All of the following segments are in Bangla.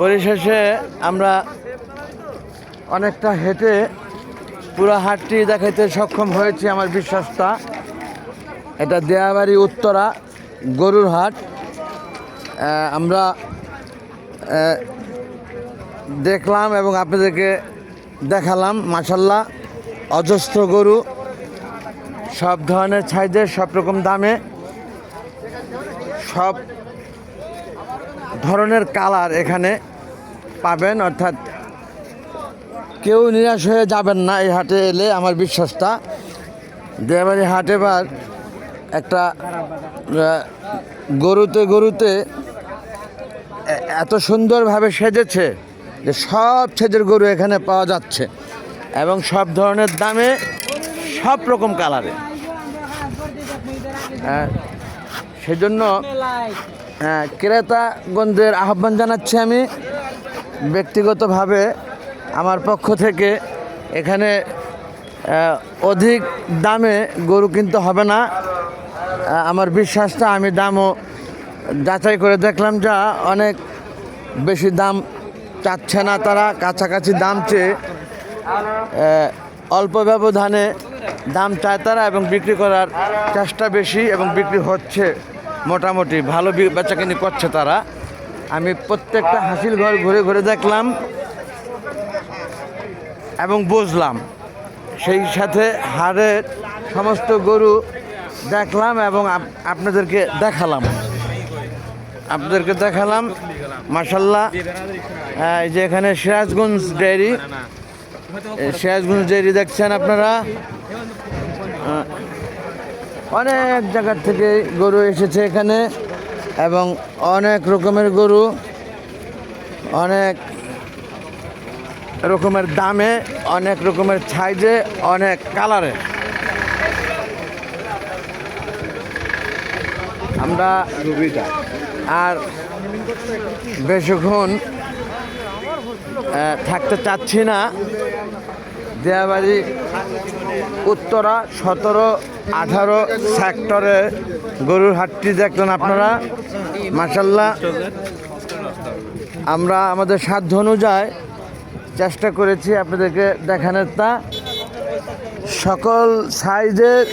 পরিশেষে আমরা অনেকটা হেঁটে পুরো হাটটি দেখাইতে সক্ষম হয়েছি। আমার বিশ্বাসটা এটা দেয়াবাড়ি উত্তরা গরুর হাট। আমরা দেখলাম এবং আপনাদেরকে দেখালাম মাশাআল্লাহ অজস্র গরু, সব ধরনের সাইজের, সব রকম দামে, সব ধরনের কালার এখানে পাবেন। অর্থাৎ কেউ নিরাশ হয়ে যাবেন না এই হাটে এলে, আমার বিশ্বাসটা। দেয়াবাড়ি হাট এবার একটা গরুতে এত সুন্দরভাবে সেজেছে যে সব ছেদের গরু এখানে পাওয়া যাচ্ছে এবং সব ধরনের দামে, সব রকম কালারে। সেজন্য ক্রেতাগণদের আহ্বান জানাচ্ছি আমি ব্যক্তিগতভাবে আমার পক্ষ থেকে। এখানে অধিক দামে গরু কিনতে হবে না, আমার বিশ্বাসটা। আমি দামও যাচাই করে দেখলাম, যা অনেক বেশি দাম চাচ্ছে না তারা, কাছাকাছি দাম চেয়ে অল্প ব্যবধানে দাম চায় তারা এবং বিক্রি করার চেষ্টা বেশি এবং বিক্রি হচ্ছে মোটামুটি ভালো, বেচাকেনি করছে তারা। আমি প্রত্যেকটা হাসিল ঘর ঘুরে ঘুরে দেখলাম এবং বুঝলাম, সেই সাথে হাড়ের সমস্ত গরু দেখলাম এবং আপনাদেরকে দেখালাম মাশাআল্লাহ। এই যে এখানে সিরাজগঞ্জ ডেয়ারি দেখছেন আপনারা। অনেক জায়গার থেকে গরু এসেছে এখানে এবং অনেক রকমের গরু, অনেক রকমের দামে, অনেক রকমের সাইজে, অনেক কালারে। আমরা আর বেশিক্ষণ থাকতে চাচ্ছি না। দেয়াবাড়ি উত্তরা 17-18 সেক্টরে গরুর হাটটি দেখলেন আপনারা মাশাআল্লাহ। আমরা আমাদের সাধ্য অনুযায়ী চেষ্টা করেছি আপনাদেরকে দেখানোর। তা সকল সাইজের,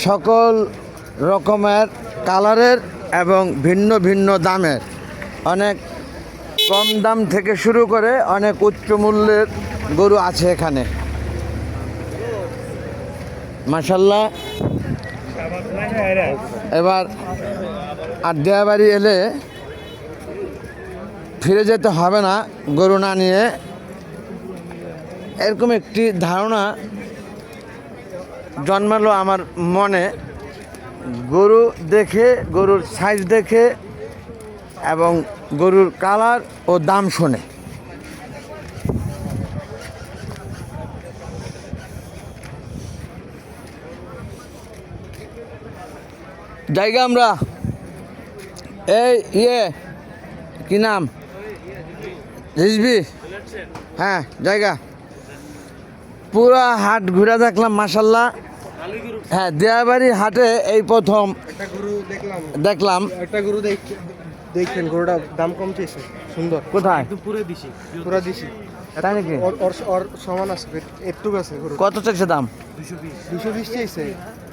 সকল রকমের কালারের এবং ভিন্ন ভিন্ন দামের, অনেক কম দাম থেকে শুরু করে অনেক উচ্চ মূল্যের গরু আছে এখানে মাশাআল্লাহ। এবার আর দেয়াবাড়ি এলে ফিরে যেতে হবে না গরু না নিয়ে, এরকম একটি ধারণা জন্মালো আমার মনে। গরু দেখে, গরুর সাইজ দেখে এবং গরুর কালার ও দাম শুনে। জায়গা আমরা এই কি নাম, রিজবি? হ্যাঁ, জায়গা পুরা হাট ঘুরে দেখলাম মাশাআল্লাহ। হ্যাঁ, দেয়াবাড়ি হাটে এই প্রথম দেখলাম একটা গরু। দেখছেন গরুটার দাম কম চেয়েছে, সুন্দর। কোথায়? পুরা দিশি। তাই নাকি? ওর সমান আছে, একটু আছে। কত চেয়েছে দাম? 220 চেয়েছে।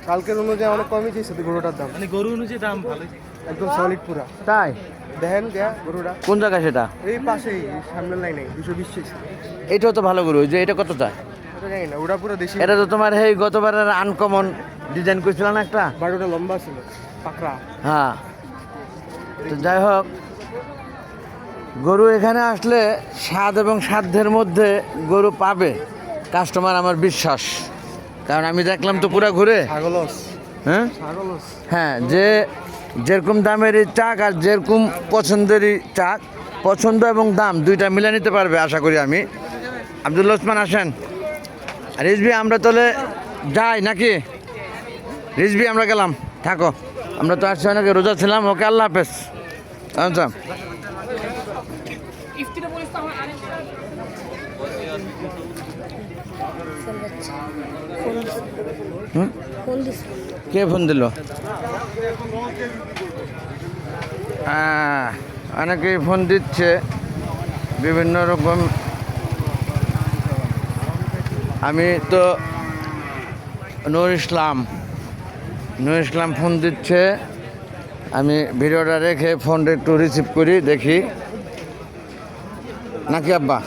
কালকের অনুযায়ী অনেক কমই চেয়েছে গরুটার দাম। মানে গরু অনুযায়ী দাম ভালো, একদম সলিড পুরা। তাই দেখেন গরুটা কোন জায়গায়? সেটা এই পাশেই, সামনের লাইনে। 220 চেয়েছে। এটাও তো ভালো গরু। যে এটা কত চায়? জানি না, ওটা পুরো দেশি। এটা তো তোমার এই গতবারের আনকমন ডিজাইন করেছিল না একটা? বাড়িটা লম্বা ছিল, পাকড়া। হ্যাঁ, তো যাই হোক, গরু এখানে আসলে স্বাদ এবং সাধ্যের মধ্যে গরু পাবে কাস্টমার, আমার বিশ্বাস। কারণ আমি দেখলাম তো পুরা ঘুরে। হ্যাঁ, যে যেরকম দামেরই চাক আর যেরকম পছন্দেরই চাক, পছন্দ এবং দাম দুইটা মিলে নিতে পারবে আশা করি আমি। আব্দুল্লাহ ওসমান আসেন। রিজবি, আমরা তাহলে যাই নাকি? রিজবি, আমরা গেলাম, থাকো। আমরা তো আসছি অনেকে রোজা ছিলাম। ওকে, আল্লাহ হাফেজ। আচ্ছা, কে ফোন দিল? অনেকেই ফোন দিচ্ছে বিভিন্ন রকম। আমি তো নূর ইসলাম ফোন দিচ্ছে, আমি ভিডিওটা রেখে ফোনটা একটু রিসিভ করি, দেখি নাকি আব্বা।